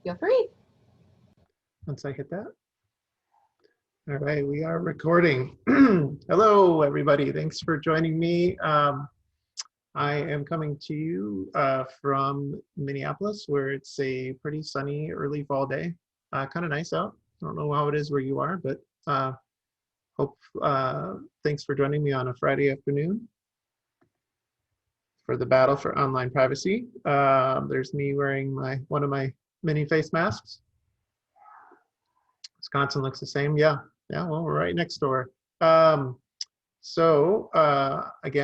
Feel free. Once I hit that. All right, we are recording. Hello, everybody. Thanks for joining me. I am coming to you from Minneapolis, where it's a pretty sunny early fall day. Kind of nice out. I don't know how it is where you are, but thanks for joining me on a Friday afternoon for the battle for online privacy. There's me wearing one of my mini face masks. Wisconsin looks the same. Yeah, well, we're right next door. Again,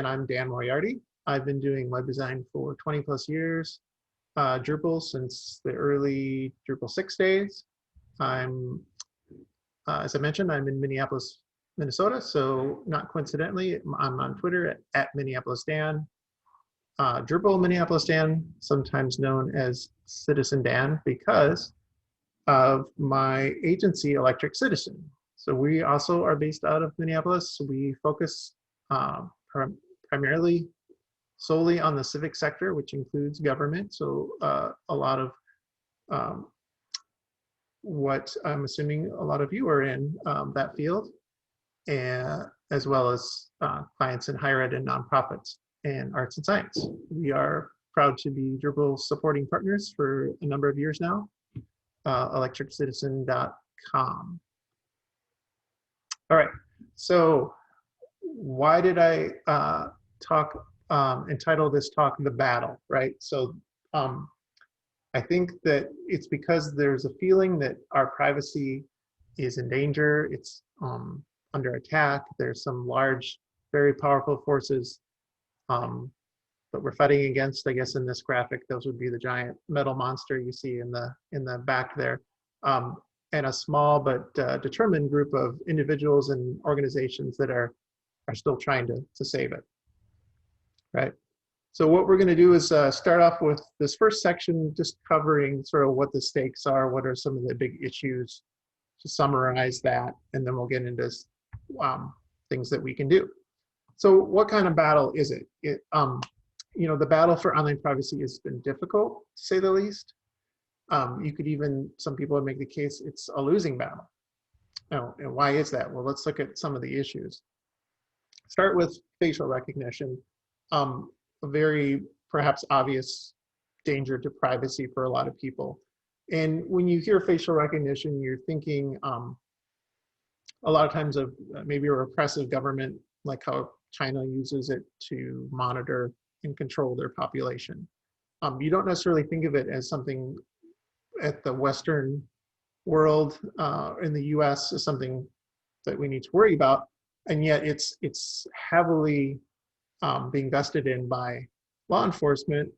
I'm Dan Moriarty. I've been doing web design for 20 plus years, Drupal since the early Drupal 6 days. As I mentioned, I'm in Minneapolis, Minnesota, so not coincidentally, I'm on Twitter at Minneapolis Dan. Drupal Minneapolis Dan, sometimes known as Citizen Dan, because of my agency, Electric Citizen. So we also are based out of Minneapolis. We focus primarily solely on the civic sector, which includes government. So a lot of what I'm assuming a lot of you are in that field, and as well as clients in higher ed and nonprofits and arts and science. We are proud to be Drupal supporting partners for a number of years now. electriccitizen.com. All right, so why did I entitle this talk The Battle, right? So I think that it's because there's a feeling that our privacy is in danger, it's under attack. There's some large, very powerful forces that we're fighting against. I guess in this graphic, those would be the giant metal monster you see in the back there, and a small but determined group of individuals and organizations that are still trying to save it, right? So what we're going to do is start off with this first section, just covering sort of what the stakes are, what are some of the big issues, to summarize that, and then we'll get into things that we can do. So what kind of battle is it? You know, the battle for online privacy has been difficult, to say the least. You could even, some people would make the case it's a losing battle. Now, and why is that? Well, let's look at some of the issues. Start with facial recognition. A very perhaps obvious danger to privacy for a lot of people. And when you hear facial recognition, you're thinking a lot of times of maybe a repressive government, like how China uses it to monitor and control their population. You don't necessarily think of it as something at the Western world, in the US, as something that we need to worry about, and yet it's heavily being vested in by law enforcement,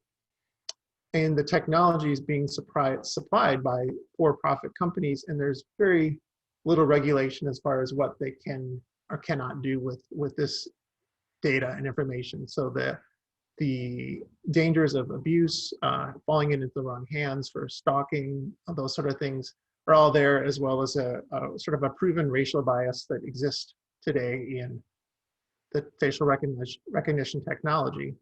and the technology is being supplied by for-profit companies, and there's very little regulation as far as what they can or cannot do with this data and information. So the dangers of abuse, falling into the wrong hands for stalking, those sort of things are all there, as well as a sort of a proven racial bias that exists today in the facial recognition technology.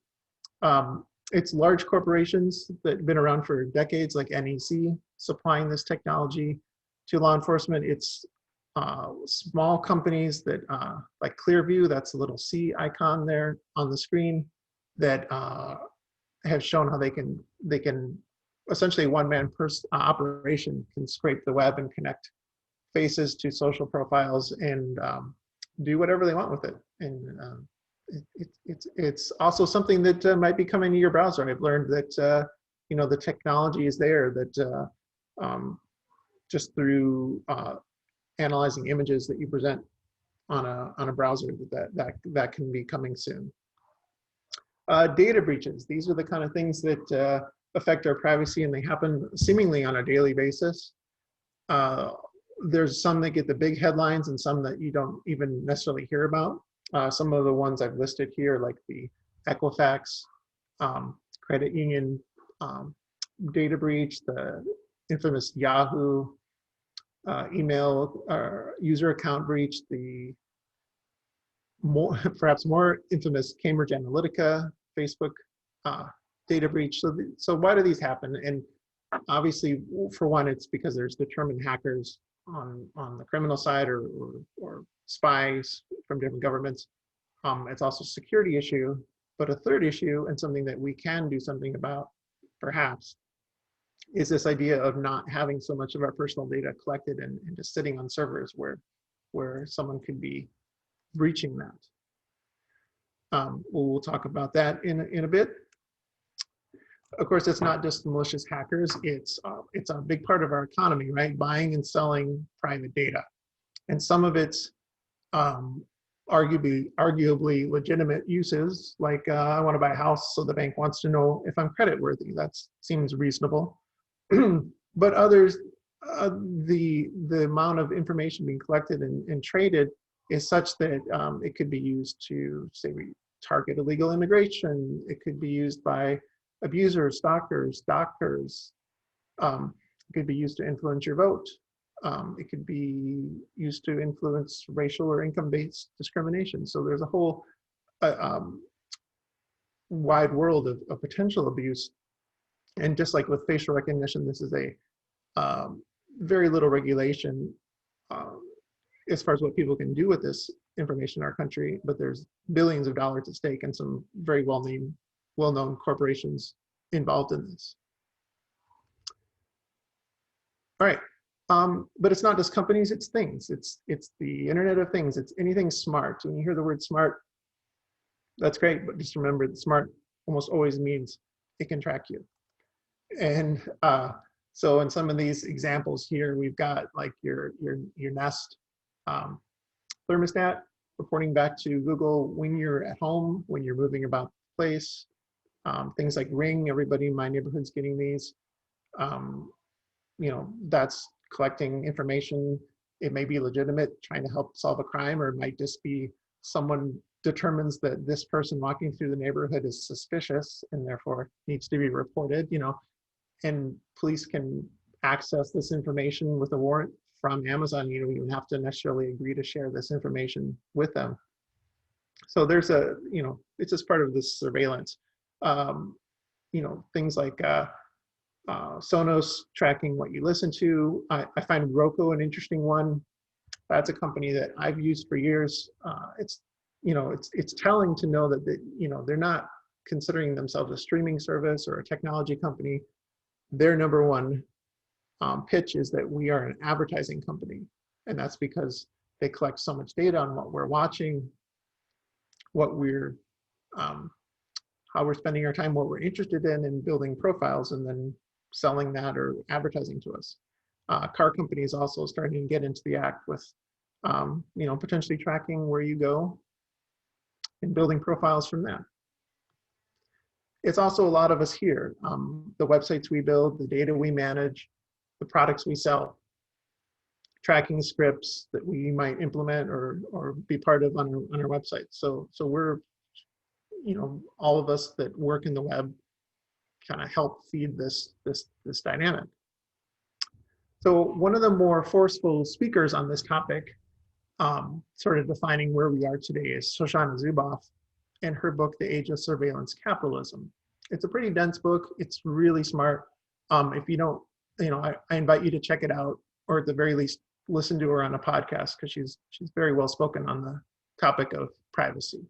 It's large corporations that have been around for decades, like NEC, supplying this technology to law enforcement. It's small companies that, like Clearview, that's a little C icon there on the screen, that have shown how they can essentially one-man operation can scrape the web and connect faces to social profiles and do whatever they want with it. And it's also something that might be coming to your browser. I've learned that you know, the technology is there, that just through analyzing images that you present on a browser, that can be coming soon. Data breaches. These are the kind of things that affect our privacy, and they happen seemingly on a daily basis. There's some that get the big headlines and some that you don't even necessarily hear about. Some of the ones I've listed here, like the Equifax credit union data breach, the infamous Yahoo email user account breach, the perhaps more infamous Cambridge Analytica Facebook data breach. So why do these happen? And Obviously, for one, it's because there's determined hackers on the criminal side or spies from different governments. It's also a security issue, but a third issue, and something that we can do something about, perhaps, is this idea of not having so much of our personal data collected and just sitting on servers where someone could be breaching that. We'll talk about that in a bit. Of course, it's not just malicious hackers. It's a big part of our economy, right? Buying and selling private data, and some of it's arguably legitimate uses, like I want to buy a house, so the bank wants to know if I'm creditworthy. That seems reasonable. But others, the amount of information being collected and traded is such that it could be used to, say, target illegal immigration. It could be used by abusers, stalkers, doctors. It could be used to influence your vote. It could be used to influence racial or income-based discrimination. So there's a whole wide world of potential abuse. And just like with facial recognition, this is a very little regulation as far as what people can do with this information in our country, but there's billions of dollars at stake and some very well-known corporations involved in this. All right, but it's not just companies, it's things. It's the Internet of Things. It's anything smart. When you hear the word smart, that's great, but just remember that smart almost always means it can track you. And so in some of these examples here, we've got like your Nest thermostat reporting back to Google when you're at home, when you're moving about the place. Things like Ring, everybody in my neighborhood's getting these. You know, that's collecting information. It may be legitimate, trying to help solve a crime, or it might just be someone determines that this person walking through the neighborhood is suspicious and therefore needs to be reported, you know, and police can access this information with a warrant from Amazon. You don't even have to necessarily agree to share this information with them. So there's a, you know, it's just part of this surveillance. You know, things like Sonos tracking what you listen to. I find Roku an interesting one. That's a company that I've used for years. It's, you know, it's telling to know that you know, they're not considering themselves a streaming service or a technology company. Their number one pitch is that we are an advertising company, and that's because they collect so much data on what we're watching, what we're how we're spending our time, what we're interested in, and building profiles, and then selling that or advertising to us. Car companies also starting to get into the act with, you know, potentially tracking where you go and building profiles from that. It's also a lot of us here, the websites we build, the data we manage, the products we sell, tracking scripts that we might implement or be part of on our website. So we're, you know, all of us that work in the web kind of help feed this dynamic. So one of the more forceful speakers on this topic, sort of defining where we are today, is Shoshana Zubov and her book, The Age of Surveillance Capitalism. It's a pretty dense book. It's really smart. If you don't, you know, I invite you to check it out, or at the very least, listen to her on a podcast, because she's very well spoken on the topic of privacy.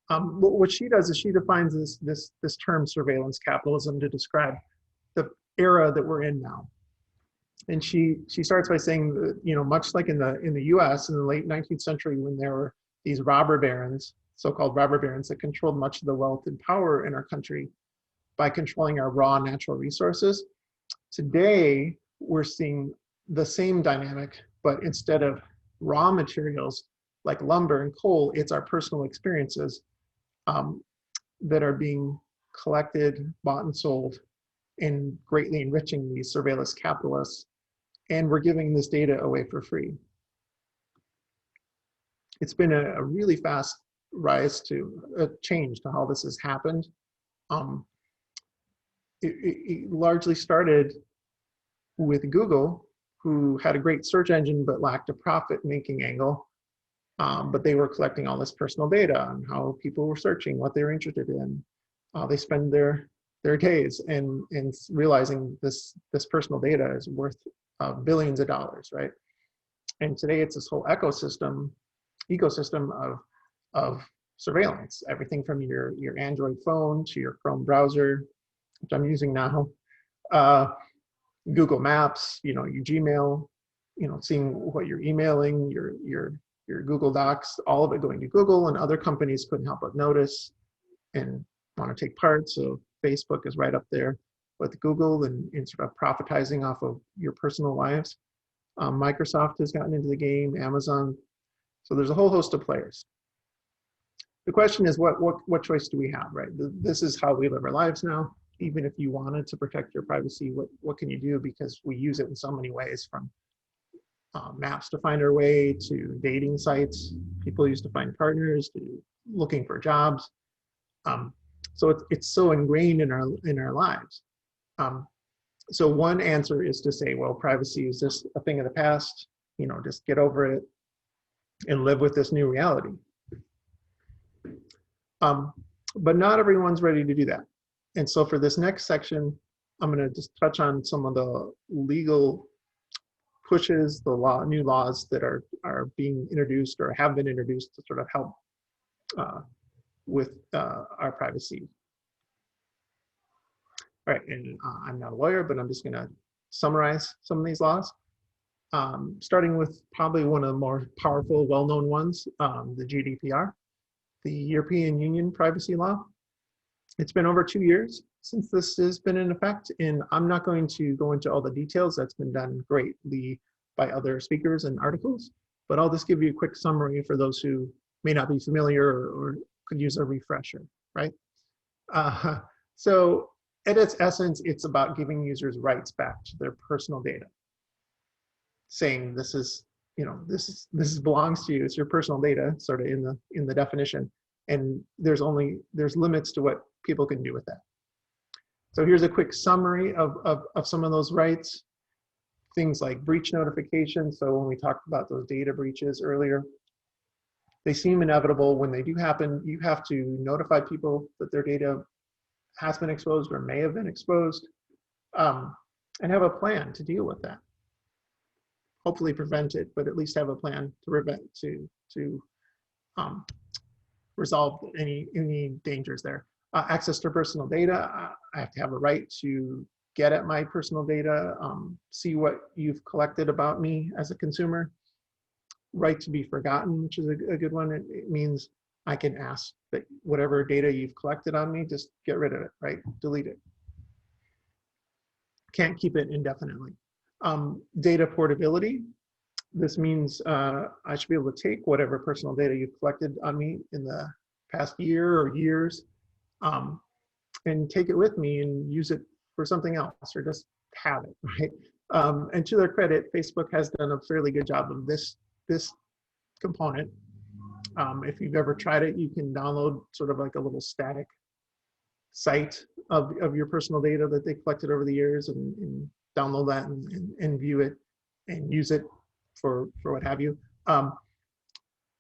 What she does is she defines this term surveillance capitalism to describe the era that we're in now. And she starts by saying that, you know, much like in the US in the late 19th century, when there were these robber barons, so-called robber barons, that controlled much of the wealth and power in our country by controlling our raw natural resources. Today, we're seeing the same dynamic, but instead of raw materials like lumber and coal, it's our personal experiences that are being collected, bought and sold, and greatly enriching these surveillance capitalists. And we're giving this data away for free. It's been a really fast rise to a change to how this has happened. It largely started with Google, who had a great search engine but lacked a profit-making angle. But they were collecting all this personal data on how people were searching, what they were interested in. They spend their their days, and realizing this personal data is worth billions of dollars, right? And today it's this whole ecosystem of surveillance, everything from your Android phone to your Chrome browser, which I'm using now, Google Maps, your Gmail, seeing what you're emailing, your Google Docs, all of it going to Google, and other companies couldn't help but notice and want to take part. So Facebook is right up there with Google and sort of profitizing off of your personal lives. Microsoft has gotten into the game, Amazon. So there's a whole host of players. The question is, what choice do we have, right? This is how we live our lives now. Even if you wanted to protect your privacy, what can you do? Because we use it in so many ways, from maps to find our way, to dating sites people use to find partners, to looking for jobs. So it's so ingrained in our lives. So one answer is to say, well, privacy is just a thing of the past. Just get over it and live with this new reality. But not everyone's ready to do that. And so for this next section, I'm going to just touch on some of the legal pushes, the new laws that are being introduced or have been introduced to sort of help with our privacy. All right, and I'm not a lawyer, but I'm just going to summarize some of these laws, starting with probably one of the more powerful, well-known ones, the GDPR, the European Union Privacy Law. It's been over 2 years since this has been in effect, and I'm not going to go into all the details. That's been done greatly by other speakers and articles, but I'll just give you a quick summary for those who may not be familiar or could use a refresher, right? So at its essence, it's about giving users rights back to their personal data, saying this belongs to you. It's your personal data, sort of in the definition, and there's limits to what people can do with that. So here's a quick summary of some of those rights. Things like breach notification. So when we talked about those data breaches earlier, they seem inevitable. When they do happen, you have to notify people that their data has been exposed or may have been exposed, and have a plan to deal with that. Hopefully prevent it, but at least have a plan to resolve any dangers there. Access to personal data. I have to have a right to get at my personal data, see what you've collected about me as a consumer. Right to be forgotten, which is a good one. It means I can ask that whatever data you've collected on me, just get rid of it, right? Delete it. Can't keep it indefinitely. Data portability. This means I should be able to take whatever personal data you've collected on me in the past year or years, and take it with me and use it for something else, or just have it, right? And to their credit, Facebook has done a fairly good job of this component. If you've ever tried it, you can download sort of like a little static site of your personal data that they collected over the years, and download that and view it and use it for what have you.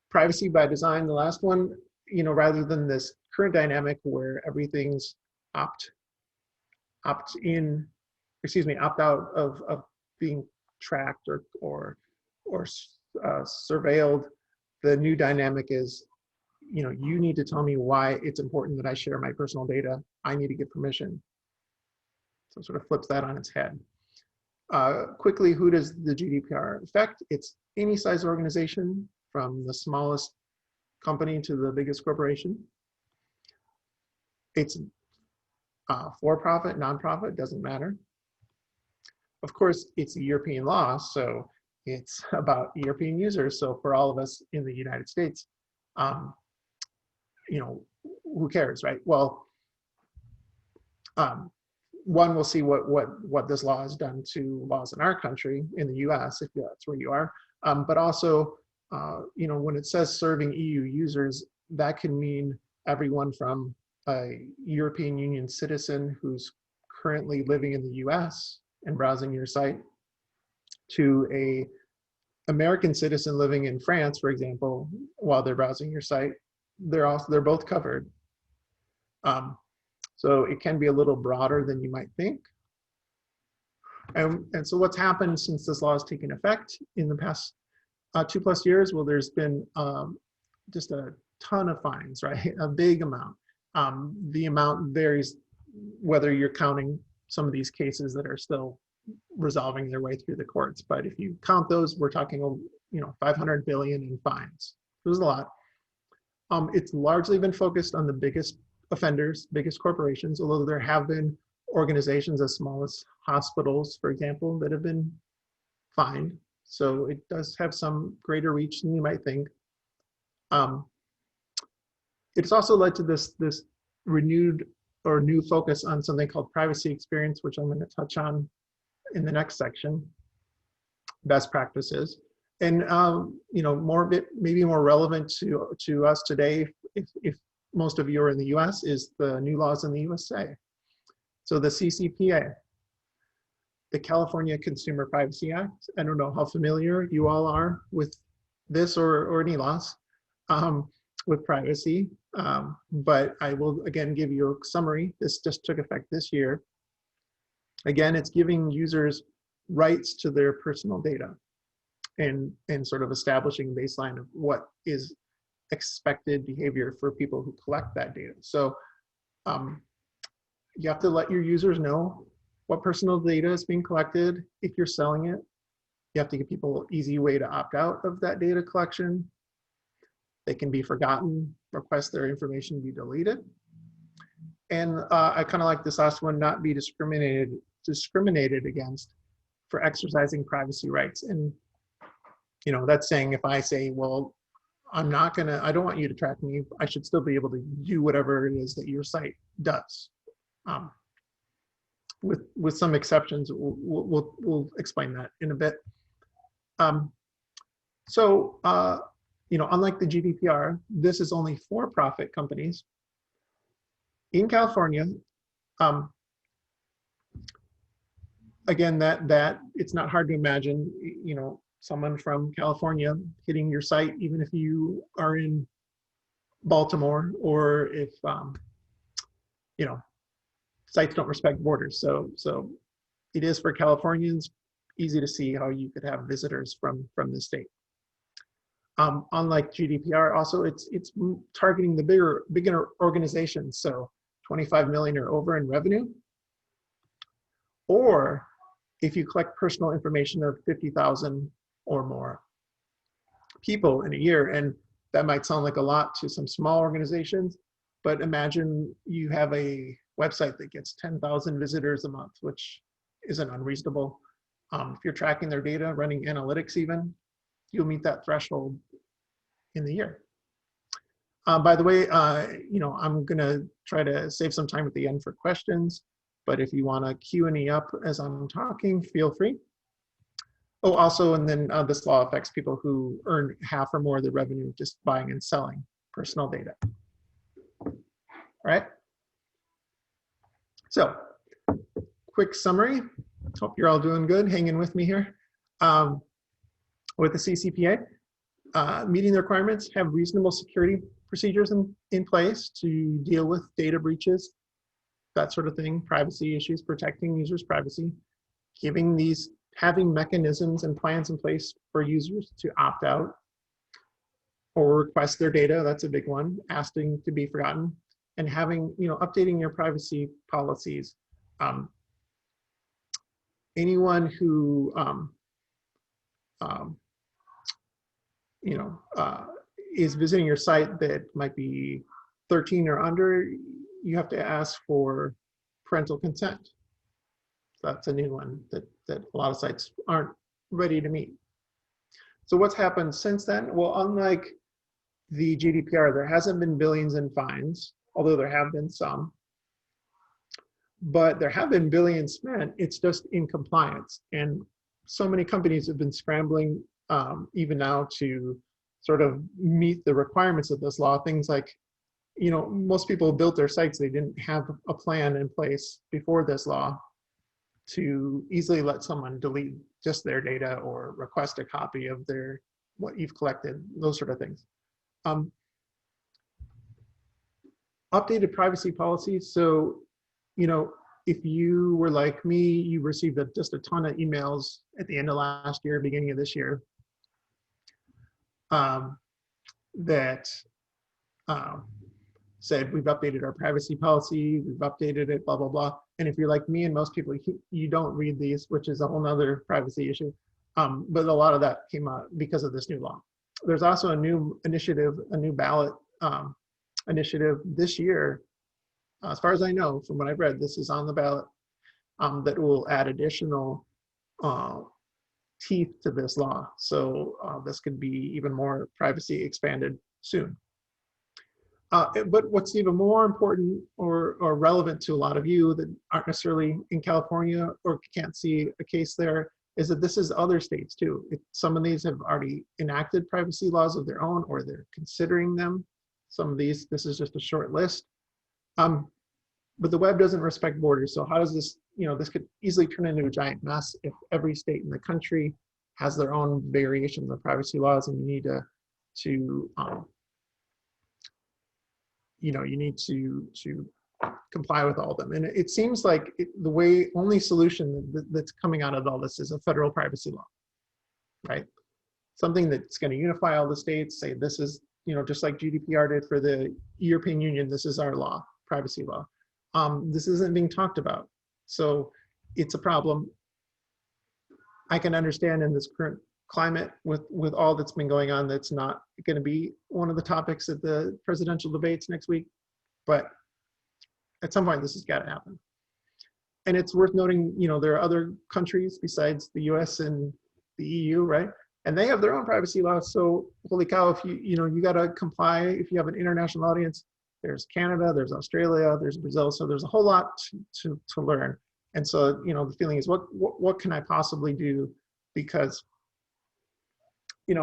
Privacy by design, the last one, rather than this current dynamic where everything's opt out of being tracked or surveilled. The new dynamic is, you need to tell me why it's important that I share my personal data. I need to get permission. So it sort of flips that on its head. Quickly, who does the GDPR affect? It's any size organization, from the smallest company to the biggest corporation. It's for-profit, non-profit, doesn't matter. Of course, it's a European law, so it's about European users. So for all of us in the United States, who cares, right? Well, one, we'll see what this law has done to laws in our country, in the US, if that's where you are. But also, when it says serving EU users, that can mean everyone from a European Union citizen who's currently living in the US and browsing your site, to a American citizen living in France, for example, while they're browsing your site. They're both covered. So it can be a little broader than you might think. And so what's happened since this law has taken effect in the past 2+ years? Well, there's been just a ton of fines, right? A big amount. The amount varies whether you're counting some of these cases that are still resolving their way through the courts. But if you count those, we're talking, 500 billion in fines. It was a lot. It's largely been focused on the biggest offenders, biggest corporations, although there have been organizations as small as hospitals, for example, that have been fined. So it does have some greater reach than you might think. It's also led to this renewed or new focus on something called privacy experience, which I'm going to touch on in the next section, best practices. And maybe more relevant to us today, if most of you are in the US, is the new laws in the USA. So the Ccpa, the California Consumer Privacy Act. I don't know how familiar you all are with this or any laws with privacy, but I will again give you a summary. This just took effect this year. Again, it's giving users rights to their personal data and sort of establishing a baseline of what is expected behavior for people who collect that data. So you have to let your users know what personal data is being collected. If you're selling it, you have to give people an easy way to opt out of that data collection. They can be forgotten, request their information be deleted. And I kind of like this last one, not be discriminated against for exercising privacy rights. And that's saying, if I say, well, I don't want you to track me, I should still be able to do whatever it is that your site does. With some exceptions, we'll explain that in a bit. Unlike the Gdpr, this is only for-profit companies. In California, again, that it's not hard to imagine, someone from California hitting your site, even if you are in Baltimore, or if sites don't respect borders. So it is for Californians easy to see how you could have visitors from the state. Unlike GDPR, also it's targeting the bigger organizations, so 25 million or over in revenue, or if you collect personal information of 50,000 or more people in a year. And that might sound like a lot to some small organizations, but imagine you have a website that gets 10,000 visitors a month, which isn't unreasonable. If you're tracking their data, running analytics even, you'll meet that threshold in the year. By the way, I'm gonna try to save some time at the end for questions, but if you wanna Q&A up as I'm talking, feel free. Oh, also, and then this law affects people who earn half or more of the revenue just buying and selling personal data. All right. So, quick summary. Hope you're all doing good, hanging with me here. With the CCPA, meeting the requirements, have reasonable security procedures in place to deal with data breaches, that sort of thing, privacy issues, protecting users' privacy, having mechanisms and plans in place for users to opt out or request their data. That's a big one, asking to be forgotten, and having, updating your privacy policies. Anyone who, is visiting your site that might be 13 or under, you have to ask for parental consent. That's a new one that a lot of sites aren't ready to meet. So what's happened since then? Well, unlike the GDPR, there hasn't been billions in fines, although there have been some. But there have been billions spent, it's just in compliance. And so many companies have been scrambling even now to sort of meet the requirements of this law. Things like, most people built their sites, they didn't have a plan in place before this law to easily let someone delete just their data or request a copy of what you've collected, those sort of things. Updated privacy policies. So if you were like me, you received just a ton of emails at the end of last year, beginning of this year, that said, we've updated our privacy policy, we've updated it, blah, blah, blah. And if you're like me and most people, you don't read these, which is a whole nother privacy issue. But a lot of that came out because of this new law. There's also a new initiative, a new ballot initiative this year. As far as I know, from what I've read, this is on the ballot, that will add additional teeth to this law. So this could be even more privacy expanded soon. But what's even more important or relevant to a lot of you that aren't necessarily in California or can't see a case there is that this is other states too. Some of these have already enacted privacy laws of their own, or they're considering them. Some of these, this is just a short list. But the web doesn't respect borders. So how does this, this could easily turn into a giant mess if every state in the country has their own variations of privacy laws, and you need to comply with all of them. And it seems like the only solution that's coming out of all this is a federal privacy law, right? Something that's going to unify all the states, say this is, just like GDPR did for the European Union, this is our law, privacy law. This isn't being talked about. So it's a problem. I can understand in this current climate with all that's been going on, that's not going to be one of the topics at the presidential debates next week. But at some point, this has got to happen. And it's worth noting, there are other countries besides the US and the EU, right? And they have their own privacy laws. So holy cow, if you got to comply, if you have an international audience, there's Canada, there's Australia, there's Brazil. So there's a whole lot to learn. And so, the feeling is, what can I possibly do? Because, a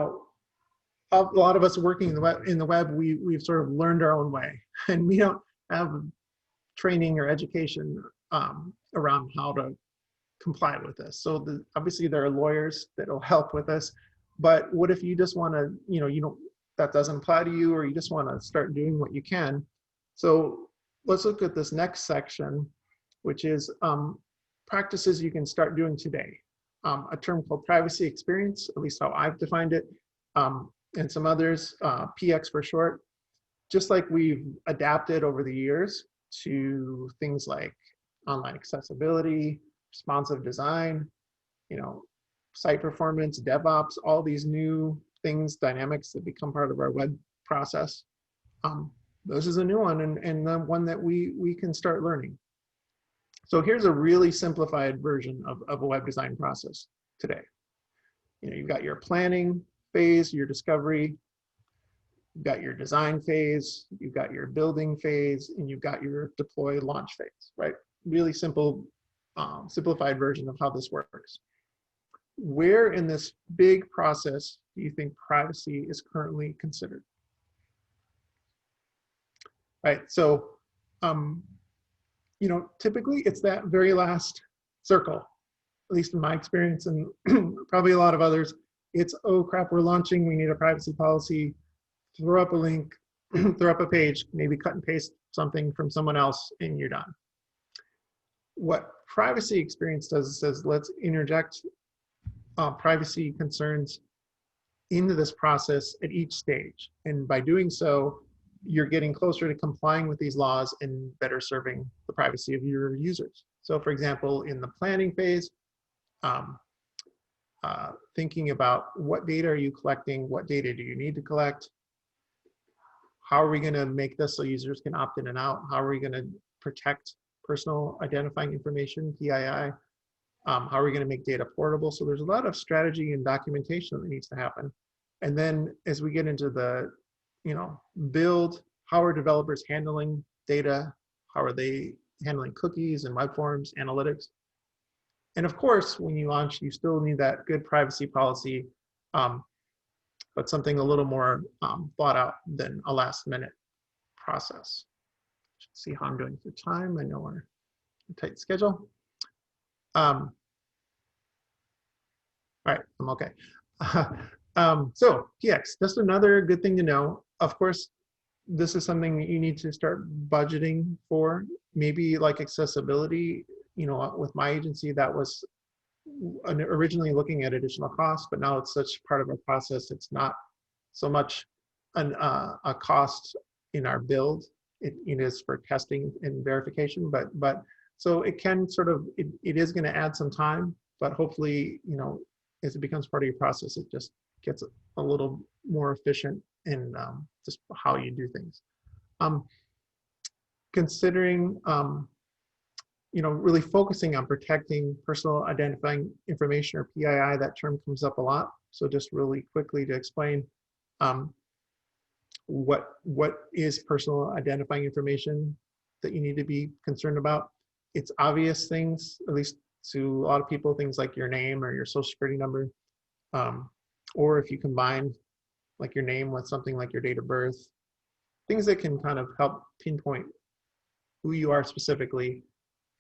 lot of us working in the web, we've sort of learned our own way, and we don't have training or education around how to comply with this. So obviously there are lawyers that will help with this, but what if you just want to, that doesn't apply to you, or you just want to start doing what you can? So let's look at this next section, which is practices you can start doing today. A term called privacy experience, at least how I've defined it, and some others, PX for short. Just like we've adapted over the years to things like online accessibility, responsive design, site performance, DevOps, all these new things, dynamics that become part of our web process. This is a new one, and the one that we can start learning. So here's a really simplified version of a web design process today. You've got your planning phase, your discovery, you've got your design phase, you've got your building phase, and you've got your deploy launch phase, right? Really simple, simplified version of how this works. Where in this big process do you think privacy is currently considered? Right, so, typically it's that very last circle, at least in my experience, and probably a lot of others. It's, oh crap, we're launching, we need a privacy policy, throw up a link, throw up a page, maybe cut and paste something from someone else, and you're done. What privacy experience does is says, let's interject privacy concerns into this process at each stage. And by doing so, you're getting closer to complying with these laws and better serving the privacy of your users. So for example, in the planning phase, thinking about what data are you collecting, what data do you need to collect, how are we going to make this so users can opt in and out, how are we going to protect personal identifying information, PII, how are we going to make data portable. So there's a lot of strategy and documentation that needs to happen. And then as we get into the build, how are developers handling data, how are they handling cookies and web forms, analytics. And of course, when you launch, you still need that good privacy policy, but something a little more thought out than a last minute process. Let's see how I'm doing for time. I know we're on a tight schedule. All right, I'm okay. So PX, just another good thing to know. Of course, this is something that you need to start budgeting for. Maybe like accessibility, you know, with my agency, that was originally looking at additional costs, but now it's such part of our process. It's not so much a cost in our build. It is for testing and verification, but so it can sort of, it is going to add some time, but hopefully, you know, as it becomes part of your process, it just gets a little more efficient in just how you do things. Considering, you know, really focusing on protecting personal identifying information, or PII, that term comes up a lot. So just really quickly to explain, what is personal identifying information that you need to be concerned about. It's obvious things, at least to a lot of people, things like your name or your social security number, or if you combine like your name with something like your date of birth, things that can kind of help pinpoint who you are specifically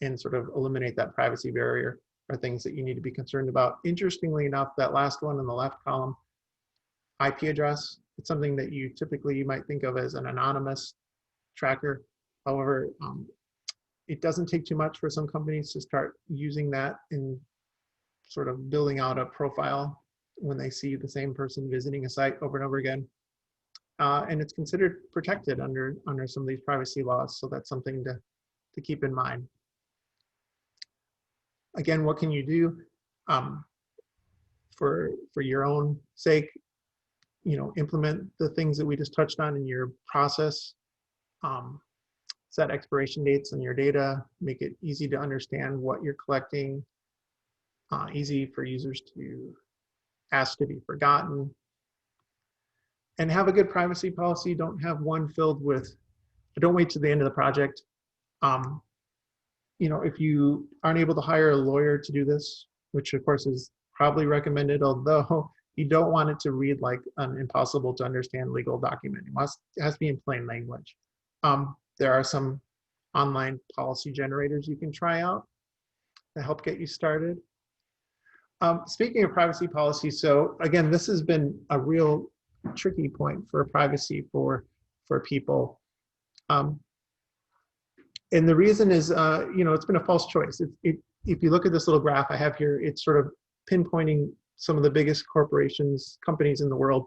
and sort of eliminate that privacy barrier, are things that you need to be concerned about. Interestingly enough, that last one in the left column, IP address, it's something that you typically might think of as an anonymous tracker. However, it doesn't take too much for some companies to start using that in sort of building out a profile when they see the same person visiting a site over and over again. And it's considered protected under some of these privacy laws. So that's something to keep in mind. Again, what can you do for your own sake? You know, implement the things that we just touched on in your process. Set expiration dates on your data, make it easy to understand what you're collecting, easy for users to ask to be forgotten, and have a good privacy policy. Don't have one filled with, don't wait to the end of the project. You know, if you aren't able to hire a lawyer to do this, which of course is probably recommended, although you don't want it to read like an impossible to understand legal document. It has to be in plain language. There are some online policy generators you can try out to help get you started. Speaking of privacy policy, so again, this has been a real tricky point for privacy for people. And the reason is, you know, it's been a false choice. If you look at this little graph I have here, it's sort of pinpointing some of the biggest companies in the world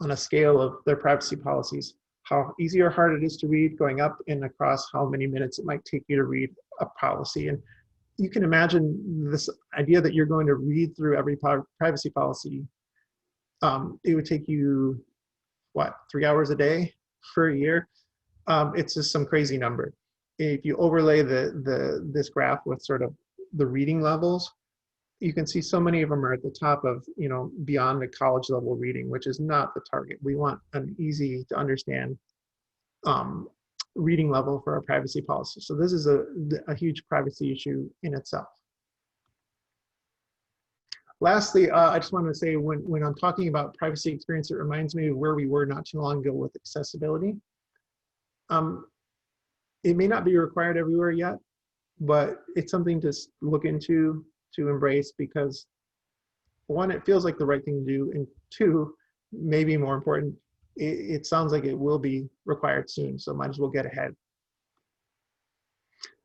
on a scale of their privacy policies, how easy or hard it is to read, going up and across how many minutes it might take you to read a policy. And you can imagine this idea that you're going to read through every privacy policy. It would take you, what, 3 hours a day for a year? It's just some crazy number. If you overlay this graph with sort of the reading levels, you can see so many of them are at the top of, you know, beyond the college level reading, which is not the target. We want an easy to understand reading level for our privacy policy. So this is a huge privacy issue in itself. Lastly, I just wanted to say, when I'm talking about privacy experience, it reminds me of where we were not too long ago with accessibility. It may not be required everywhere yet, but it's something to look into, to embrace, because one, it feels like the right thing to do, and two, maybe more important, it sounds like it will be required soon, so might as well get ahead.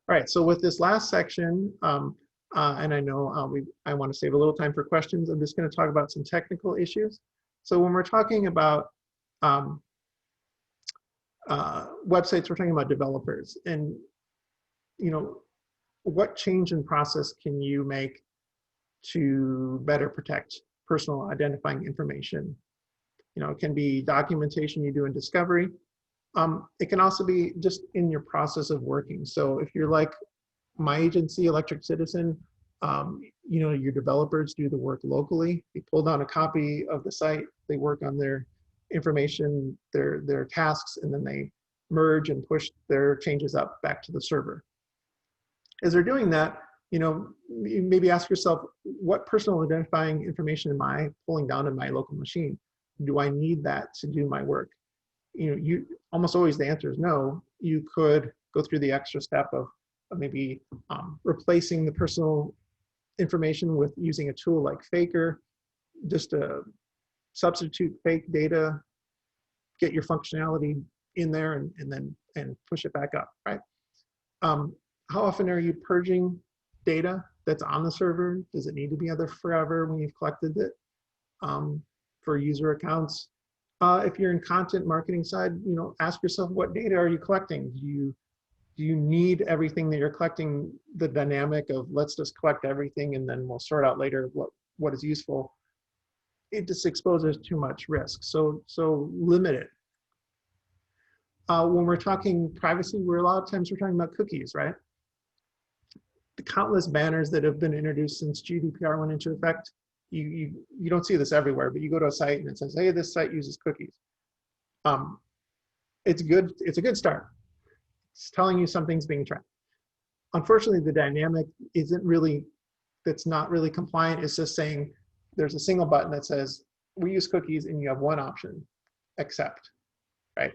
All right, so with this last section, and I know I want to save a little time for questions, I'm just going to talk about some technical issues. So when we're talking about websites, we're talking about developers, and you know, what change in process can you make to better protect personal identifying information? You know, it can be documentation you do in discovery. It can also be just in your process of working. So if you're like my agency, Electric Citizen, you know, your developers do the work locally. They pull down a copy of the site, they work on their information, their tasks, and then they merge and push their changes up back to the server. As they're doing that, you know, you maybe ask yourself, what personal identifying information am I pulling down in my local machine? Do I need that to do my work? You know, almost always the answer is no. You could go through the extra step of maybe replacing the personal information with using a tool like Faker, just to substitute fake data, get your functionality in there and push it back up, right? How often are you purging data that's on the server? Does it need to be there forever when you've collected it for user accounts? If you're in content marketing side, ask yourself, what data are you collecting? Do you need everything that you're collecting? The dynamic of let's just collect everything and then we'll sort out later what is useful. It just exposes too much risk. So limit it. When we're talking privacy, a lot of times we're talking about cookies, right? The countless banners that have been introduced since GDPR went into effect, you don't see this everywhere, but you go to a site and it says, hey, this site uses cookies. It's good. It's a good start. It's telling you something's being tracked. Unfortunately, the dynamic that's not really compliant. It's just saying there's a single button that says we use cookies, and you have one option, accept, right?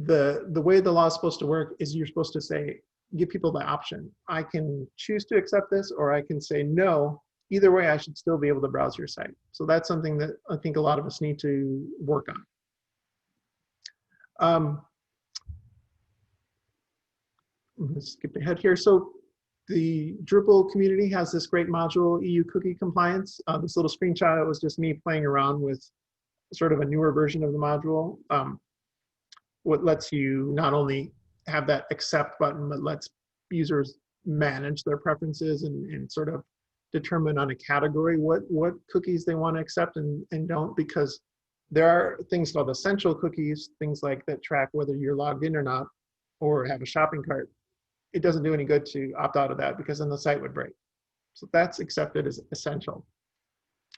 The way the law is supposed to work is you're supposed to say, give people the option. I can choose to accept this, or I can say no. Either way, I should still be able to browse your site. So that's something that I think a lot of us need to work on. Let's skip ahead here. So the Drupal community has this great module, EU cookie compliance. This little screenshot, it was just me playing around with sort of a newer version of the module. What lets you not only have that accept button, but lets users manage their preferences and sort of determine on a category what cookies they want to accept and don't, because there are things called essential cookies, things like that track whether you're logged in or not, or have a shopping cart. It doesn't do any good to opt out of that because then the site would break. So that's accepted as essential.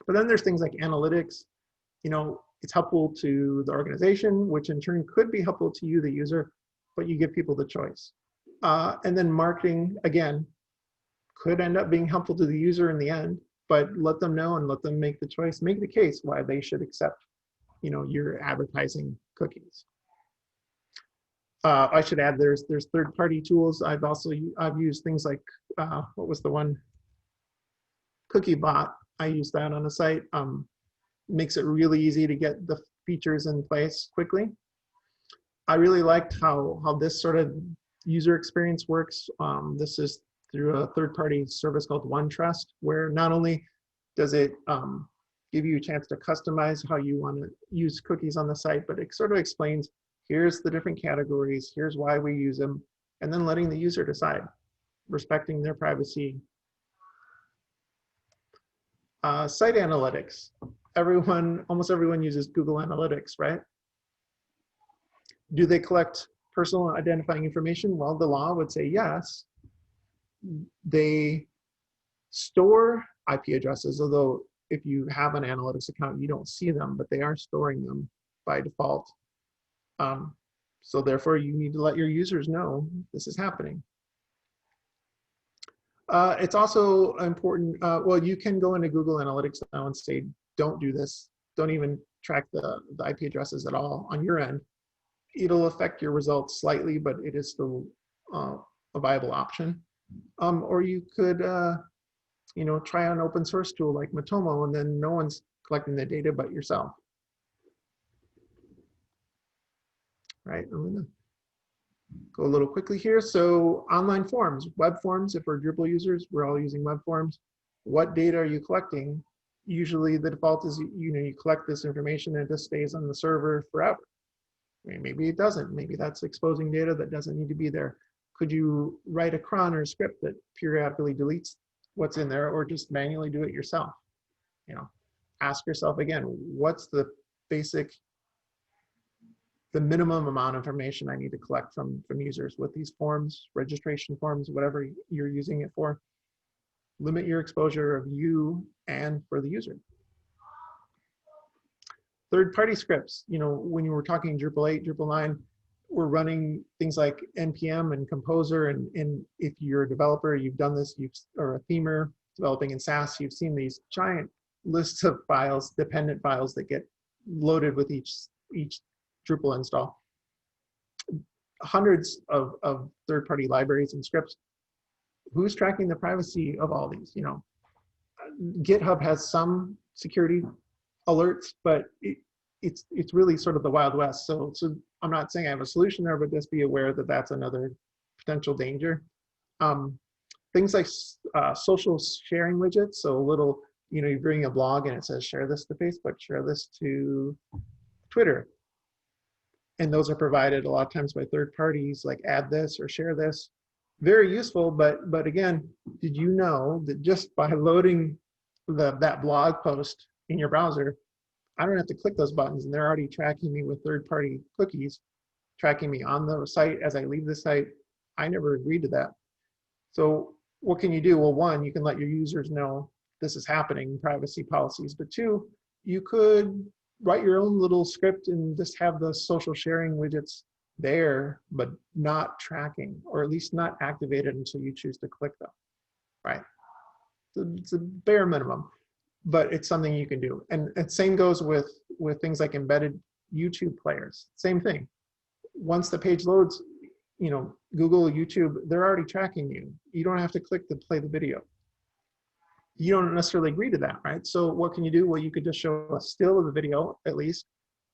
But then there's things like analytics. It's helpful to the organization, which in turn could be helpful to you, the user, but you give people the choice. And then marketing, again, could end up being helpful to the user in the end, but let them know and let them make the choice, make the case why they should accept, your advertising cookies. I should add, there's third-party tools. I've used things like, what was the one? CookieBot. I use that on a site. Makes it really easy to get the features in place quickly. I really liked how this sort of user experience works. This is through a third-party service called OneTrust, where not only does it give you a chance to customize how you want to use cookies on the site, but it sort of explains, here's the different categories, here's why we use them, and then letting the user decide, respecting their privacy. Site analytics. Almost everyone uses Google Analytics, right? Do they collect personal identifying information? Well, the law would say yes. They store IP addresses, although if you have an analytics account, you don't see them, but they are storing them by default. So therefore, you need to let your users know this is happening. It's also important, well, you can go into Google Analytics now and say, don't do this. Don't even track the IP addresses at all on your end. It'll affect your results slightly, but it is still a viable option. Or you could, try an open source tool like Matomo, and then no one's collecting the data but yourself. Right, I'm gonna go a little quickly here. So online forms, web forms, if we're Drupal users, we're all using web forms. What data are you collecting? Usually the default is, you collect this information and it just stays on the server forever. Maybe it doesn't. Maybe that's exposing data that doesn't need to be there. Could you write a cron or a script that periodically deletes what's in there, or just manually do it yourself? Ask yourself again, what's the minimum amount of information I need to collect from users with these forms, registration forms, whatever you're using it for. Limit your exposure of you and for the user. Third-party scripts, when you were talking Drupal 8, Drupal 9, we're running things like NPM and Composer, and if you're a developer, you've done this, or a themer developing in Sass, you've seen these giant lists of files, dependent files that get loaded with each Drupal install. Hundreds of third-party libraries and scripts. Who's tracking the privacy of all these? GitHub has some security alerts, but it's really sort of the Wild West. So I'm not saying I have a solution there, but just be aware that that's another potential danger. Things like social sharing widgets. So a little, you bring a blog and it says, share this to Facebook, share this to Twitter. And those are provided a lot of times by third parties, like add this or share this. Very useful, but again, did you know that just by loading that blog post in your browser, I don't have to click those buttons and they're already tracking me with third-party cookies, tracking me on the site as I leave the site. I never agreed to that. So what can you do? Well, one, you can let your users know this is happening, privacy policies, but two, you could write your own little script and just have the social sharing widgets there, but not tracking, or at least not activated until you choose to click them, right? So it's a bare minimum, but it's something you can do. And same goes with things like embedded YouTube players. Same thing. Once the page loads, Google, YouTube, they're already tracking you. You don't have to click to play the video. You don't necessarily agree to that, right? So what can you do? Well, you could just show a still of the video at least,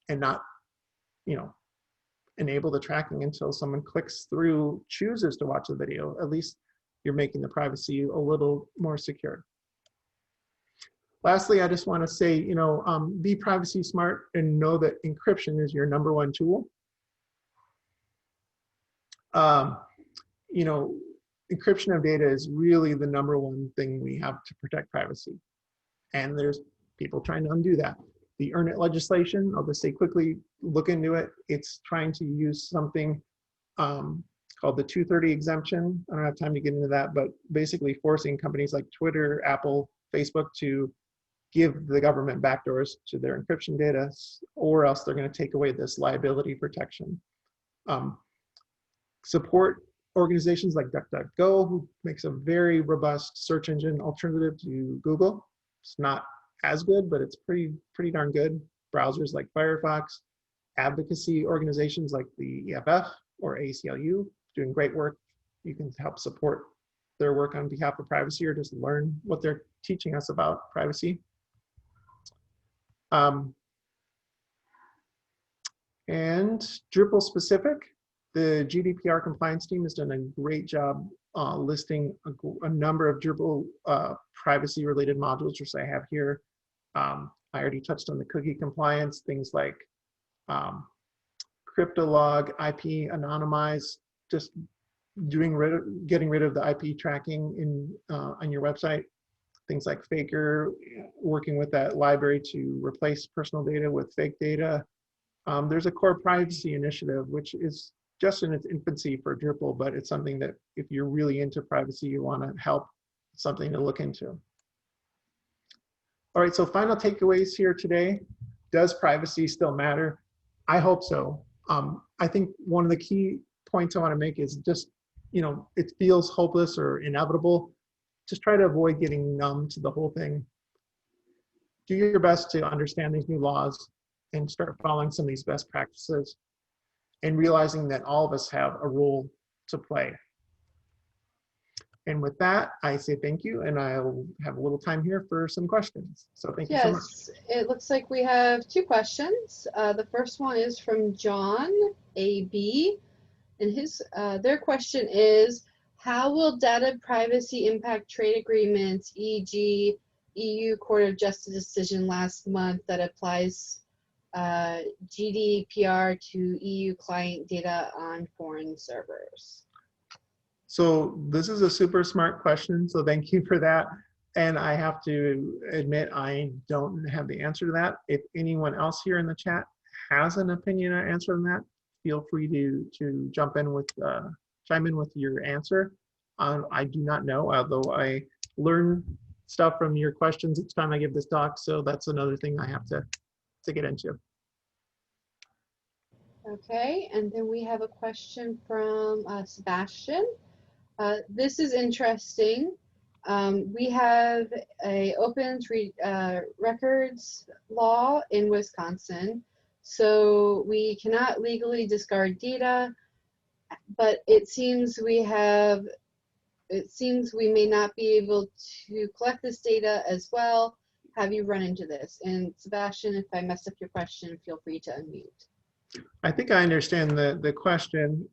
and not, enable the tracking until someone clicks through, chooses to watch the video. At least you're making the privacy a little more secure. Lastly, I just want to say, be privacy smart and know that encryption is your #1 tool. Encryption of data is really the #1 thing we have to protect privacy. And there's people trying to undo that. The Earn It legislation, I'll just say quickly, look into it. It's trying to use something called the 230 exemption. I don't have time to get into that, but basically forcing companies like Twitter, Apple, Facebook to give the government backdoors to their encryption data, or else they're going to take away this liability protection. Support organizations like DuckDuckGo, who makes a very robust search engine alternative to Google. It's not as good, but it's pretty darn good. Browsers like Firefox, advocacy organizations like the EFF or ACLU, doing great work. You can help support their work on behalf of privacy, or just learn what they're teaching us about privacy. And Drupal specific, the GDPR compliance team has done a great job listing a number of Drupal privacy related modules, which I have here. I already touched on the cookie compliance, things like cryptolog, IP anonymize, just getting rid of the IP tracking on your website. Things like Faker, working with that library to replace personal data with fake data. There's a core privacy initiative, which is just in its infancy for Drupal, but it's something that if you're really into privacy, you want to help, it's something to look into. All right, so final takeaways here today. Does privacy still matter? I hope so. I think one of the key points I want to make is just, it feels hopeless or inevitable. Just try to avoid getting numb to the whole thing. Do your best to understand these new laws and start following some of these best practices, and realizing that all of us have a role to play. And with that, I say thank you, and I'll have a little time here for some questions. So thank you so much. Yes, it looks like we have 2 questions. The first one is from John AB, and their question is, how will data privacy impact trade agreements, e.g. EU Court of Justice decision last month that applies GDPR to EU client data on foreign servers? So this is a super smart question, so thank you for that. And I have to admit, I don't have the answer to that. If anyone else here in the chat has an opinion or answer on that, feel free to chime in with your answer. I do not know, although I learn stuff from your questions each time I give this talk, so that's another thing I have to get into. Okay, and then we have a question from Sebastian. This is interesting. We have a open records law in Wisconsin, so we cannot legally discard data, but it seems we may not be able to collect this data as well. Have you run into this? And Sebastian, if I messed up your question, feel free to unmute. I think I understand the question.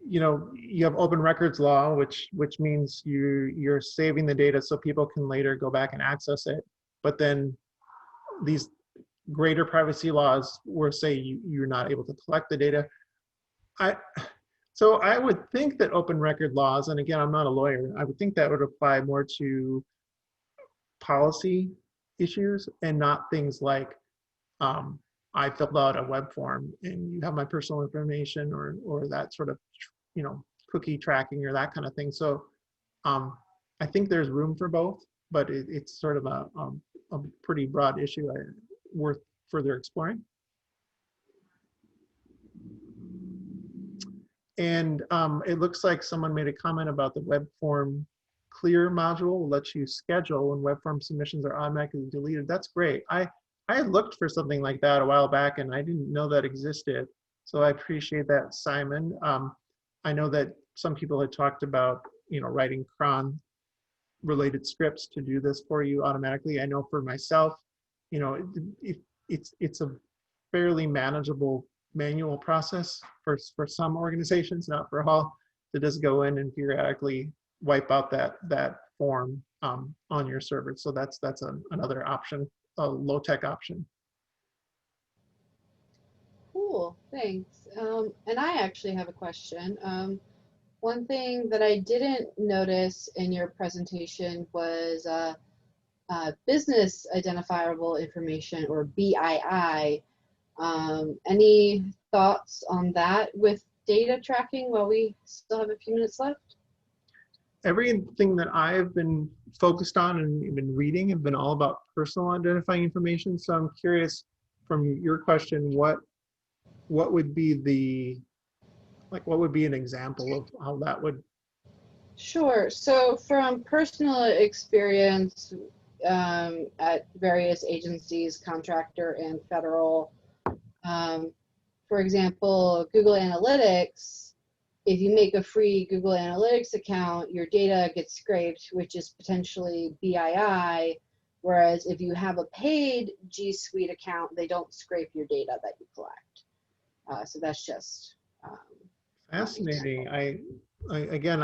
You know, you have open records law, which means you're saving the data so people can later go back and access it. But then these greater privacy laws where say you're not able to collect the data. So I would think that open record laws, and again, I'm not a lawyer, I would think that would apply more to policy issues and not things like I filled out a web form and you have my personal information or that sort of, you know, cookie tracking or that kind of thing. So I think there's room for both, but it's sort of a pretty broad issue worth further exploring. And it looks like someone made a comment about the web form clear module will let you schedule when web form submissions are automatically deleted. That's great. I had looked for something like that a while back and I didn't know that existed. So I appreciate that, Simon. I know that some people had talked about, you know, writing cron related scripts to do this for you automatically. I know for myself, you know, it's a fairly manageable manual process for some organizations, not for all, to just go in and periodically wipe out that form on your server. So that's another option, a low-tech option. Cool, thanks. And I actually have a question. One thing that I didn't notice in your presentation was business identifiable information, or BII. Any thoughts on that with data tracking while we still have a few minutes left? Everything that I've been focused on and been reading have been all about personal identifying information. So I'm curious, from your question, what would be what would be an example of how that would? Sure. So from personal experience at various agencies, contractor and federal, for example, Google Analytics, if you make a free Google Analytics account, your data gets scraped, which is potentially BII, whereas if you have a paid G Suite account, they don't scrape your data that you collect. So that's just Fascinating. Again,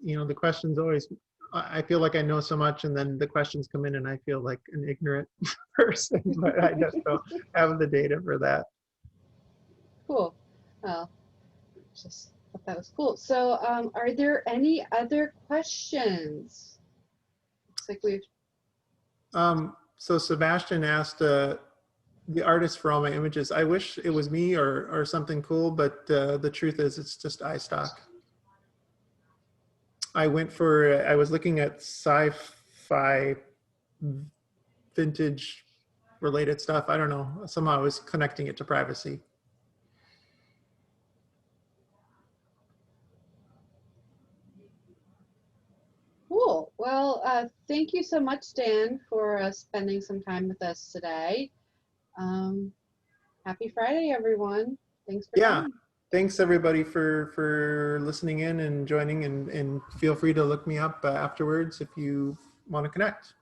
you know, the questions always, I feel like I know so much, and then the questions come in and I feel like an ignorant person, but I just don't have the data for that. Cool. Well, just thought that was cool. So are there any other questions? Looks like we've... So Sebastian asked, the artist for all my images. I wish it was me or something cool, but the truth is it's just iStock. I was looking at sci-fi vintage related stuff. I don't know, somehow I was connecting it to privacy. Cool. Well, thank you so much, Dan, for spending some time with us today. Happy Friday, everyone. Thanks for coming. Thanks everybody for listening in and joining, and feel free to look me up afterwards if you want to connect.